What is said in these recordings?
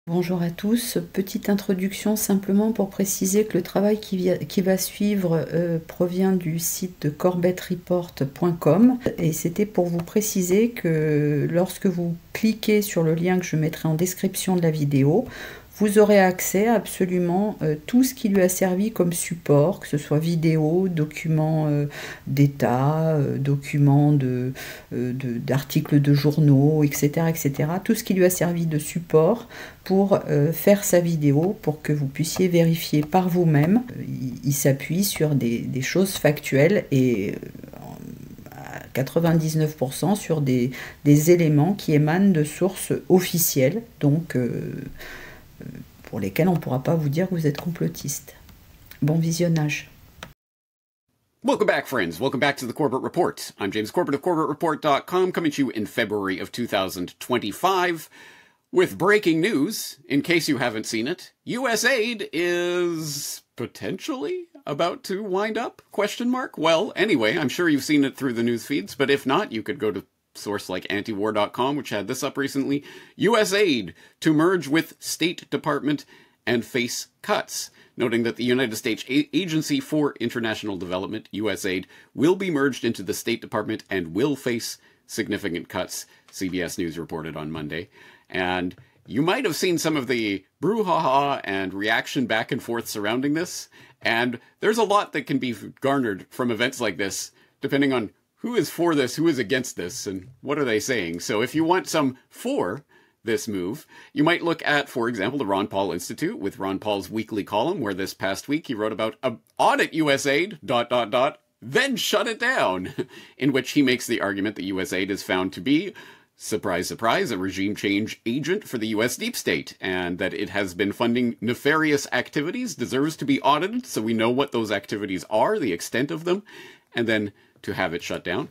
Bonjour à tous, petite introduction simplement pour préciser que le travail qui va suivre provient du site de corbettreport.com et c'était pour vous préciser que lorsque vous cliquez sur le lien que je mettrai en description de la vidéo, vous aurez accès à absolument tout ce qui lui a servi comme support, que ce soit vidéo, documents d'état, documents d'articles de journaux, etc., etc. Tout ce qui lui a servi de support pour faire sa vidéo, pour que vous puissiez vérifier par vous-même. Il s'appuie sur des choses factuelles et à 99% sur des éléments qui émanent de sources officielles, donc pour lesquels on ne pourra pas vous dire que vous êtes complotiste. Bon visionnage. Welcome back, friends. Welcome back to the Corbett Report. I'm James Corbett of CorbettReport.com, coming to you in February of 2025 with breaking news. In case you haven't seen it, USAID is potentially about to wind up? ? Well, anyway, I'm sure you've seen it through the news feeds, but if not, you could go to source like antiwar.com, which had this up recently. USAID to merge with State Department and face cuts, noting that the United States Agency for International Development, USAID, will be merged into the State Department and will face significant cuts, CBS News reported on Monday. And you might have seen some of the brouhaha and reaction back and forth surrounding this, and there's a lot that can be garnered from events like this, depending on who is for this, who is against this, and what are they saying? So if you want some for this move, you might look at, for example, the Ron Paul Institute with Ron Paul's weekly column, where this past week he wrote about audit USAID, ... then shut it down, in which he makes the argument that USAID is found to be, surprise, surprise, a regime change agent for the U.S. deep state, and that it has been funding nefarious activities, deserves to be audited, so we know what those activities are, the extent of them, and then to have it shut down.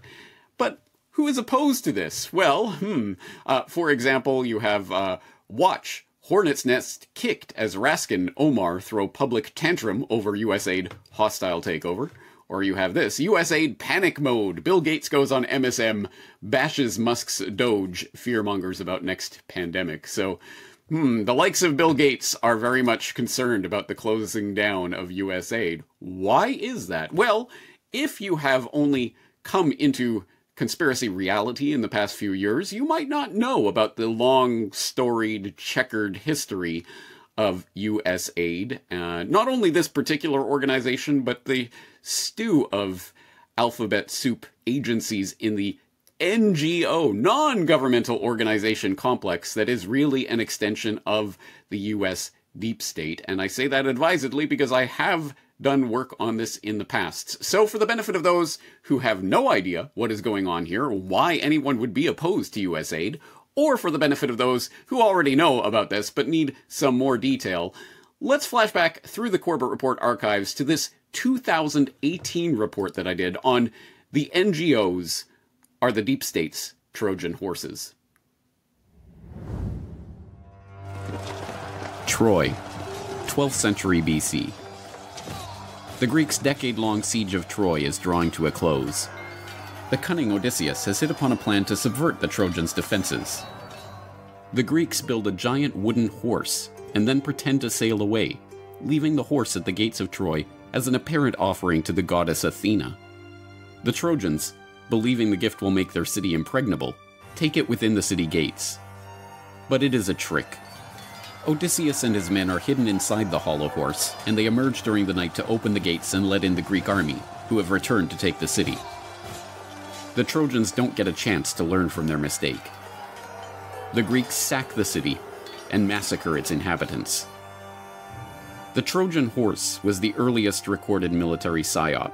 But who is opposed to this? Well, for example, you have watch Hornet's Nest kicked as Raskin Omar throw public tantrum over USAID hostile takeover. Or you have this, USAID panic mode. Bill Gates goes on MSM, bashes Musk's Doge, fearmongers about next pandemic. So, the likes of Bill Gates are very much concerned about the closing down of USAID. Why is that? Well, if you have only come into conspiracy reality in the past few years, you might not know about the long, storied, checkered history of USAID. Not only this particular organization, but the stew of alphabet soup agencies in the NGO, non-governmental organization complex that is really an extension of the US deep state. And I say that advisedly because I have done work on this in the past. So for the benefit of those who have no idea what is going on here, why anyone would be opposed to USAID, or for the benefit of those who already know about this but need some more detail, let's flash back through the Corbett Report archives to this 2018 report that I did on the NGOs are the deep state's Trojan horses. Troy, 12th century BC. The Greeks' decade-long siege of Troy is drawing to a close. The cunning Odysseus has hit upon a plan to subvert the Trojans' defenses. The Greeks build a giant wooden horse and then pretend to sail away, leaving the horse at the gates of Troy as an apparent offering to the goddess Athena. The Trojans, believing the gift will make their city impregnable, take it within the city gates. But it is a trick. Odysseus and his men are hidden inside the hollow horse, and they emerge during the night to open the gates and let in the Greek army, who have returned to take the city. The Trojans don't get a chance to learn from their mistake. The Greeks sack the city and massacre its inhabitants. The Trojan horse was the earliest recorded military psyop.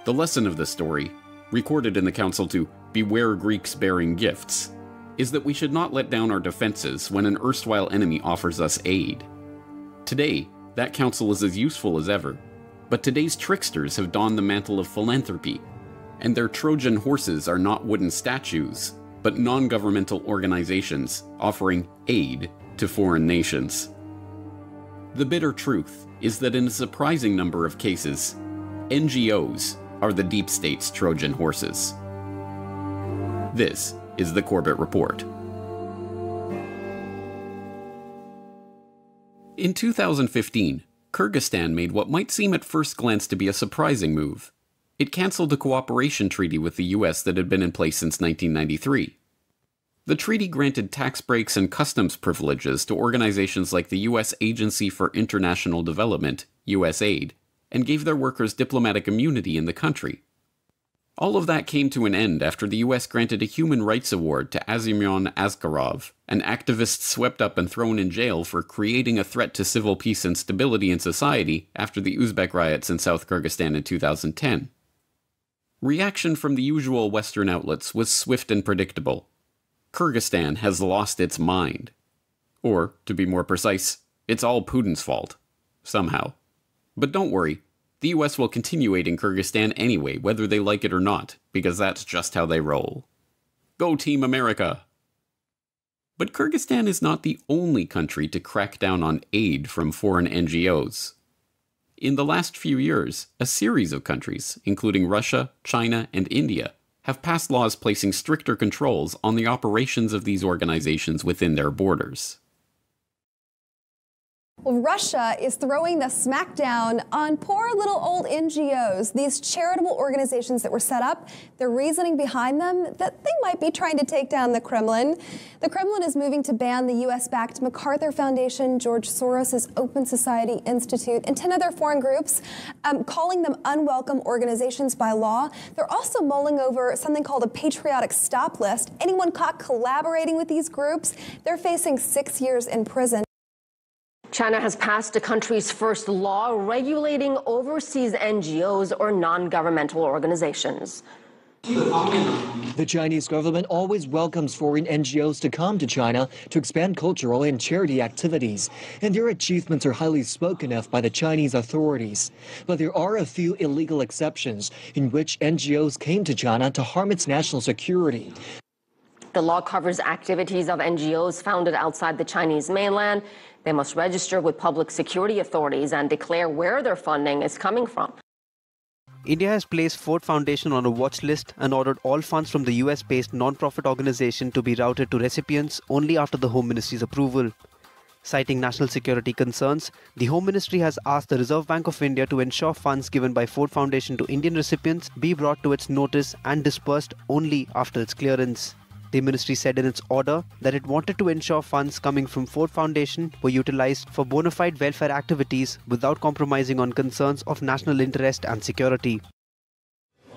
The lesson of the story, recorded in the council to beware Greeks bearing gifts, is that we should not let down our defenses when an erstwhile enemy offers us aid. Today, that counsel is as useful as ever, but today's tricksters have donned the mantle of philanthropy, and their Trojan horses are not wooden statues, but non-governmental organizations offering aid to foreign nations. The bitter truth is that in a surprising number of cases, NGOs are the deep state's Trojan horses. This is the Corbett Report. In 2015, Kyrgyzstan made what might seem at first glance to be a surprising move. It cancelled a cooperation treaty with the US that had been in place since 1993. The treaty granted tax breaks and customs privileges to organizations like the U.S. Agency for International Development, USAID, and gave their workers diplomatic immunity in the country. All of that came to an end after the US granted a human rights award to Azimyan Askarov, an activist swept up and thrown in jail for creating a threat to civil peace and stability in society after the Uzbek riots in South Kyrgyzstan in 2010. Reaction from the usual Western outlets was swift and predictable. Kyrgyzstan has lost its mind. Or, to be more precise, it's all Putin's fault. Somehow. But don't worry, the US will continue aiding Kyrgyzstan anyway, whether they like it or not, because that's just how they roll. Go Team America! But Kyrgyzstan is not the only country to crack down on aid from foreign NGOs. In the last few years, a series of countries, including Russia, China, and India, have passed laws placing stricter controls on the operations of these organizations within their borders. Well, Russia is throwing the smackdown on poor little old NGOs, these charitable organizations that were set up. The reasoning behind them, that they might be trying to take down the Kremlin. The Kremlin is moving to ban the US-backed MacArthur Foundation, George Soros' Open Society Institute, and 10 other foreign groups, calling them unwelcome organizations by law. They're also mulling over something called a patriotic stop list. Anyone caught collaborating with these groups, they're facing 6 years in prison. China has passed the country's first law regulating overseas NGOs or non-governmental organizations. The Chinese government always welcomes foreign NGOs to come to China to expand cultural and charity activities, and their achievements are highly spoken of by the Chinese authorities. But there are a few illegal exceptions in which NGOs came to China to harm its national security. The law covers activities of NGOs founded outside the Chinese mainland. They must register with public security authorities and declare where their funding is coming from. India has placed Ford Foundation on a watch list and ordered all funds from the US-based non-profit organization to be routed to recipients only after the Home Ministry's approval. Citing national security concerns, the Home Ministry has asked the Reserve Bank of India to ensure funds given by Ford Foundation to Indian recipients be brought to its notice and dispersed only after its clearance. The ministry said in its order that it wanted to ensure funds coming from Ford Foundation were utilized for bona fide welfare activities without compromising on concerns of national interest and security.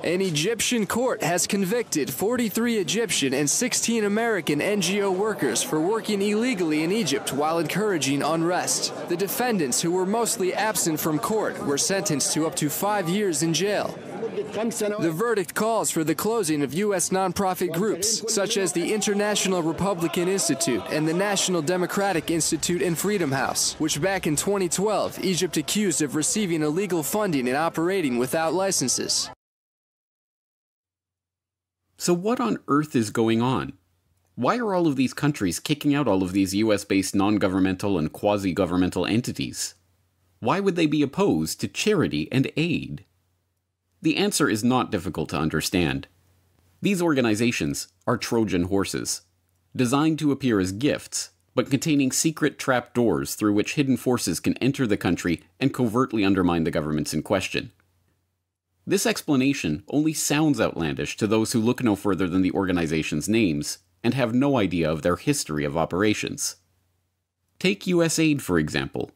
An Egyptian court has convicted 43 Egyptian and 16 American NGO workers for working illegally in Egypt while encouraging unrest. The defendants, who were mostly absent from court, were sentenced to up to 5 years in jail. The verdict calls for the closing of U.S. nonprofit groups, such as the International Republican Institute and the National Democratic Institute and Freedom House, which back in 2012, Egypt accused of receiving illegal funding and operating without licenses. So what on earth is going on? Why are all of these countries kicking out all of these US-based non-governmental and quasi-governmental entities? Why would they be opposed to charity and aid? The answer is not difficult to understand. These organizations are Trojan horses, designed to appear as gifts, but containing secret trapdoors through which hidden forces can enter the country and covertly undermine the governments in question. This explanation only sounds outlandish to those who look no further than the organization's names and have no idea of their history of operations. Take USAID, for example.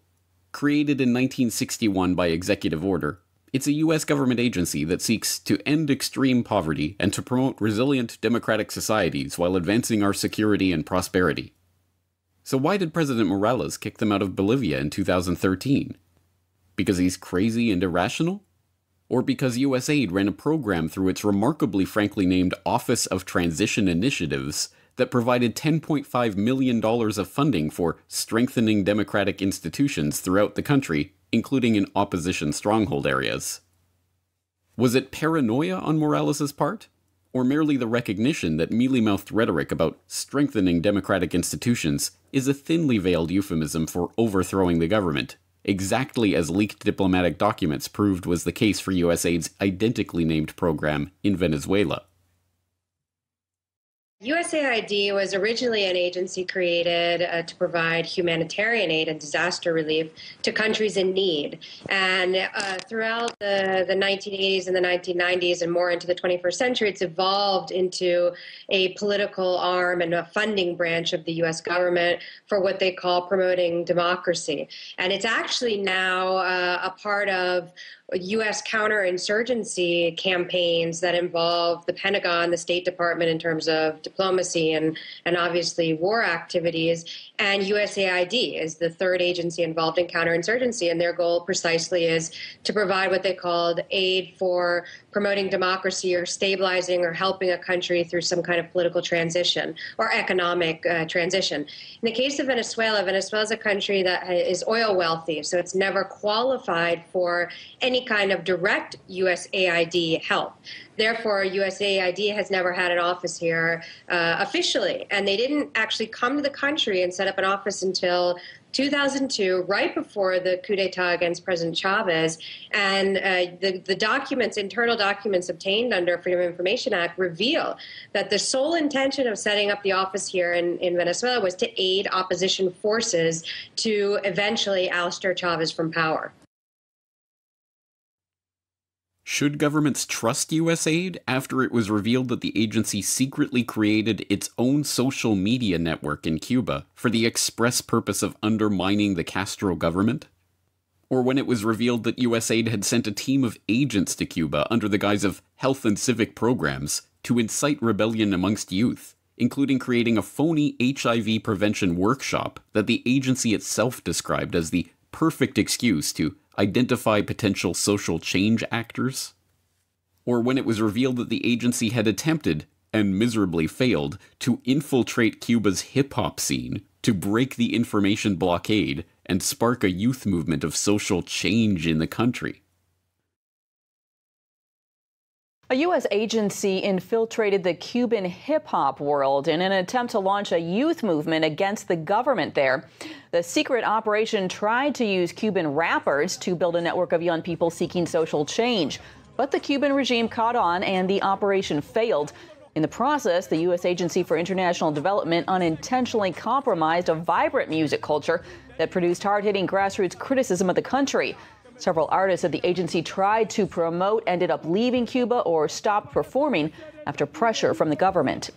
Created in 1961 by executive order, it's a US government agency that seeks to end extreme poverty and to promote resilient democratic societies while advancing our security and prosperity. So why did President Morales kick them out of Bolivia in 2013? Because he's crazy and irrational? Or because USAID ran a program through its remarkably frankly named Office of Transition Initiatives that provided $10.5 million of funding for strengthening democratic institutions throughout the country, including in opposition stronghold areas? Was it paranoia on Morales' part? Or merely the recognition that mealy-mouthed rhetoric about strengthening democratic institutions is a thinly veiled euphemism for overthrowing the government, exactly as leaked diplomatic documents proved was the case for USAID's identically named program in Venezuela? USAID was originally an agency created to provide humanitarian aid and disaster relief to countries in need. And throughout the 1980s and the 1990s and more into the 21st century, it's evolved into a political arm and a funding branch of the U.S. government for what they call promoting democracy. And it's actually now a part of U.S. counterinsurgency campaigns that involve the Pentagon, the State Department in terms of diplomacy and obviously war activities, and USAID is the third agency involved in counterinsurgency, and their goal precisely is to provide what they called aid for promoting democracy or stabilizing or helping a country through some kind of political transition or economic transition. In the case of Venezuela, Venezuela is a country that is oil wealthy, so it's never qualified for any kind of direct USAID help. Therefore, USAID has never had an office here officially, and they didn't actually come to the country and set up an office until 2002, right before the coup d'etat against President Chavez. And the documents, internal documents obtained under Freedom of Information Act reveal that the sole intention of setting up the office here in Venezuela was to aid opposition forces to eventually oust Chavez from power. Should governments trust USAID after it was revealed that the agency secretly created its own social media network in Cuba for the express purpose of undermining the Castro government? Or when it was revealed that USAID had sent a team of agents to Cuba under the guise of health and civic programs to incite rebellion amongst youth, including creating a phony HIV prevention workshop that the agency itself described as the perfect excuse to identify potential social change actors? Or when it was revealed that the agency had attempted, and miserably failed, to infiltrate Cuba's hip-hop scene, to break the information blockade, and spark a youth movement of social change in the country? A U.S. agency infiltrated the Cuban hip-hop world in an attempt to launch a youth movement against the government there. The secret operation tried to use Cuban rappers to build a network of young people seeking social change. But the Cuban regime caught on and the operation failed. In the process, the U.S. Agency for International Development unintentionally compromised a vibrant music culture that produced hard-hitting grassroots criticism of the country. Several artists at the agency tried to promote, ended up leaving Cuba or stopped performing after pressure from the government.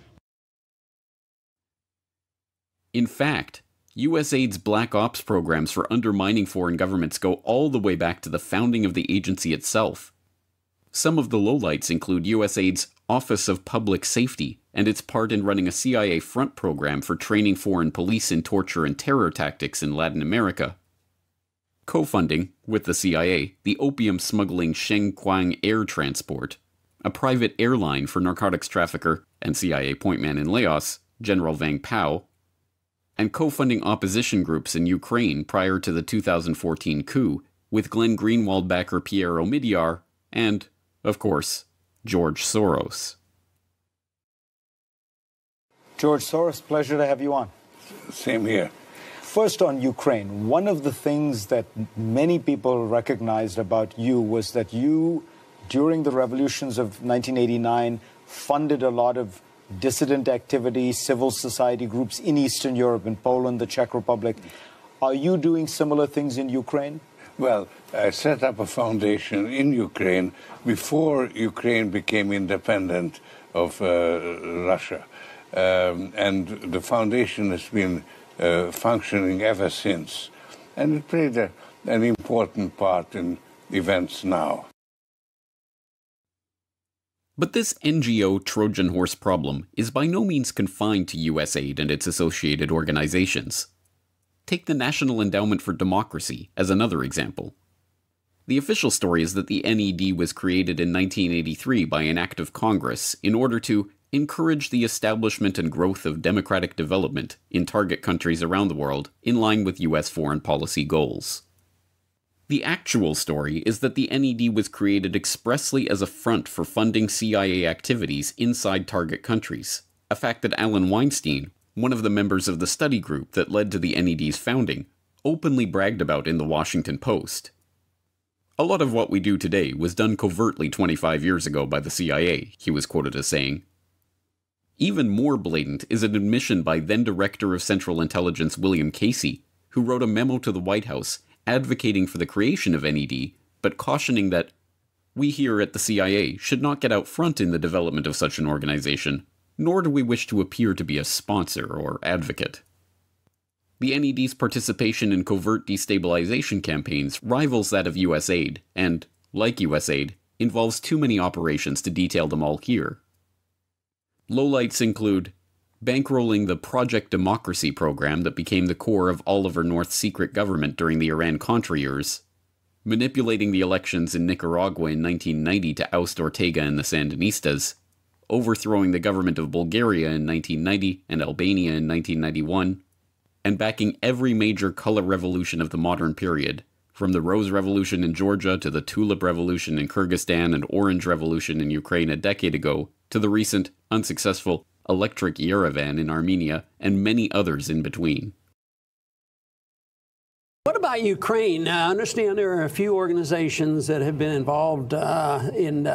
In fact, USAID's Black Ops programs for undermining foreign governments go all the way back to the founding of the agency itself. Some of the lowlights include USAID's Office of Public Safety and its part in running a CIA front program for training foreign police in torture and terror tactics in Latin America. Co-funding, with the CIA, the opium-smuggling Shengquang Air Transport, a private airline for narcotics trafficker and CIA pointman in Laos, General Vang Pao, and co-funding opposition groups in Ukraine prior to the 2014 coup, with Glenn Greenwald backer Pierre Omidyar, and, of course, George Soros. George Soros, pleasure to have you on. Same here. First, on Ukraine, one of the things that many people recognized about you was that you, during the revolutions of 1989, funded a lot of dissident activity, civil society groups in Eastern Europe, in Poland, the Czech Republic. Are you doing similar things in Ukraine? Well, I set up a foundation in Ukraine before Ukraine became independent of Russia. And the foundation has been functioning ever since. And it played an important part in events now. But this NGO Trojan horse problem is by no means confined to USAID and its associated organizations. Take the National Endowment for Democracy as another example. The official story is that the NED was created in 1983 by an act of Congress in order to encourage the establishment and growth of democratic development in target countries around the world in line with US foreign policy goals. The actual story is that the NED was created expressly as a front for funding CIA activities inside target countries, a fact that Alan Weinstein, one of the members of the study group that led to the NED's founding, openly bragged about in the Washington Post. A lot of what we do today was done covertly 25 years ago by the CIA, he was quoted as saying. Even more blatant is an admission by then-Director of Central Intelligence William Casey, who wrote a memo to the White House advocating for the creation of NED, but cautioning that we here at the CIA should not get out front in the development of such an organization, nor do we wish to appear to be a sponsor or advocate. The NED's participation in covert destabilization campaigns rivals that of USAID, and, like USAID, involves too many operations to detail them all here. Lowlights include bankrolling the Project Democracy program that became the core of Oliver North's secret government during the Iran-Contra years, manipulating the elections in Nicaragua in 1990 to oust Ortega and the Sandinistas, overthrowing the government of Bulgaria in 1990 and Albania in 1991, and backing every major color revolution of the modern period, from the Rose Revolution in Georgia to the Tulip Revolution in Kyrgyzstan and Orange Revolution in Ukraine a decade ago, to the recent, unsuccessful Electric Yerevan in Armenia, and many others in between. What about Ukraine? I understand there are a few organizations that have been involved in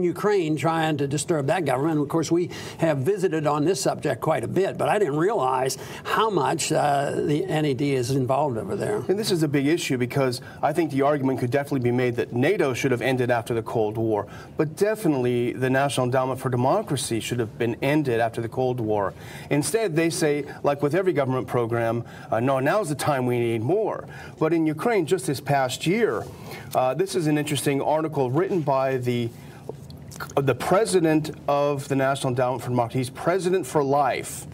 Ukraine trying to disturb that government. Of course, we have visited on this subject quite a bit, but I didn't realize how much the NED is involved over there. And this is a big issue because I think the argument could definitely be made that NATO should have ended after the Cold War, but definitely the National Endowment for Democracy should have been ended after the Cold War. Instead, they say, like with every government program, no, now's the time we need more. But in Ukraine, just this past year, this is an interesting article written by the president of the National Endowment for Democracy. He's president for life.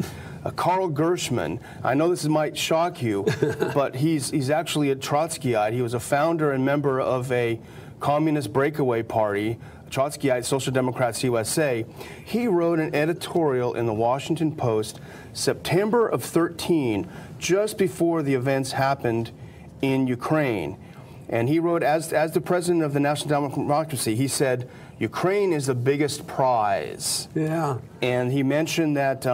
Karl Gershman. I know this might shock you, but he's actually a Trotskyite. He was a founder and member of a communist breakaway party, Trotskyite Social Democrats USA. He wrote an editorial in the Washington Post September of 13, just before the events happened in Ukraine. And he wrote, as the president of the National Endowment for Democracy, he said, Ukraine is the biggest prize. Yeah. And he mentioned that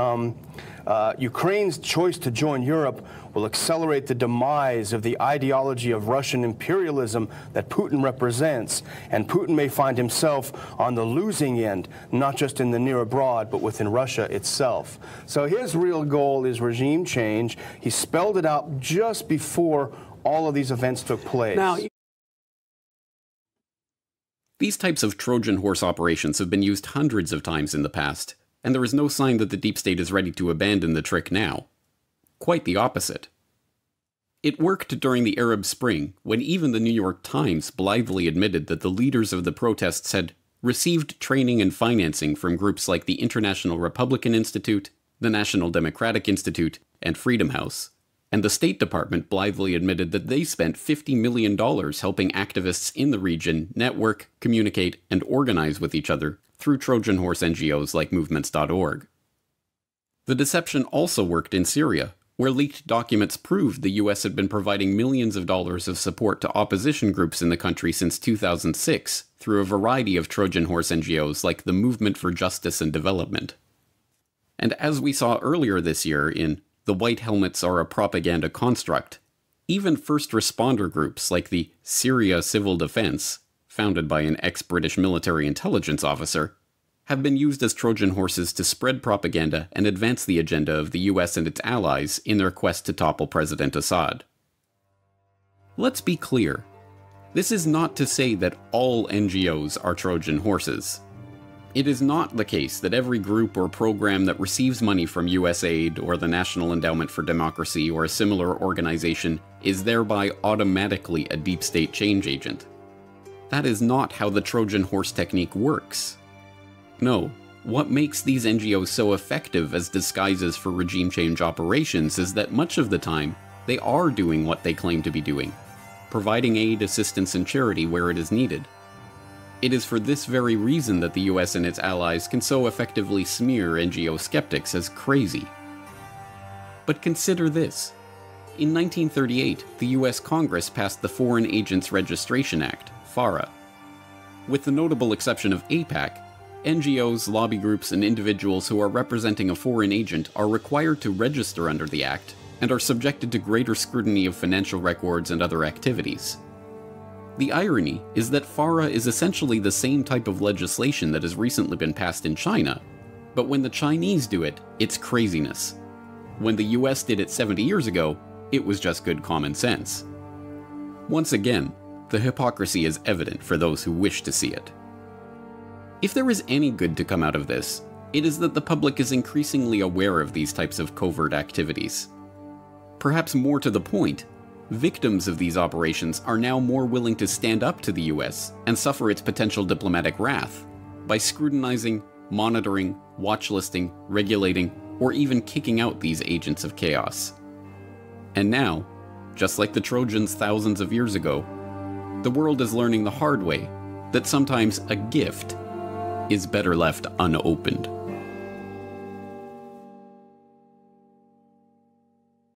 Ukraine's choice to join Europe will accelerate the demise of the ideology of Russian imperialism that Putin represents, and Putin may find himself on the losing end, not just in the near abroad, but within Russia itself. So his real goal is regime change. He spelled it out just before all of these events took place. Now, these types of Trojan horse operations have been used hundreds of times in the past, and there is no sign that the deep state is ready to abandon the trick now. Quite the opposite. It worked during the Arab Spring, when even the New York Times blithely admitted that the leaders of the protests had received training and financing from groups like the International Republican Institute, the National Democratic Institute, and Freedom House. And the State Department blithely admitted that they spent $50 million helping activists in the region network, communicate, and organize with each other through Trojan horse NGOs like movements.org. The deception also worked in Syria, where leaked documents proved the US had been providing millions of dollars of support to opposition groups in the country since 2006 through a variety of Trojan horse NGOs like the Movement for Justice and Development. And as we saw earlier this year in The White Helmets Are a Propaganda Construct, even first responder groups like the Syria Civil Defense, founded by an ex-British military intelligence officer, have been used as Trojan horses to spread propaganda and advance the agenda of the US and its allies in their quest to topple President Assad. Let's be clear. This is not to say that all NGOs are Trojan horses. It is not the case that every group or program that receives money from USAID or the National Endowment for Democracy or a similar organization is thereby automatically a deep state change agent. That is not how the Trojan horse technique works. No, what makes these NGOs so effective as disguises for regime change operations is that much of the time, they are doing what they claim to be doing, providing aid, assistance, and charity where it is needed. It is for this very reason that the US and its allies can so effectively smear NGO skeptics as crazy. But consider this. In 1938, the US Congress passed the Foreign Agents Registration Act, FARA. With the notable exception of AIPAC, NGOs, lobby groups, and individuals who are representing a foreign agent are required to register under the Act and are subjected to greater scrutiny of financial records and other activities. The irony is that FARA is essentially the same type of legislation that has recently been passed in China, But when the Chinese do it, it's craziness. When the US did it 70 years ago, it was just good common sense. Once again, the hypocrisy is evident for those who wish to see it. If there is any good to come out of this, it is that the public is increasingly aware of these types of covert activities. Perhaps more to the point, victims of these operations are now more willing to stand up to the US and suffer its potential diplomatic wrath by scrutinizing, monitoring, watchlisting, regulating, or even kicking out these agents of chaos. And now, just like the Trojans thousands of years ago, the world is learning the hard way that sometimes a gift is better left unopened.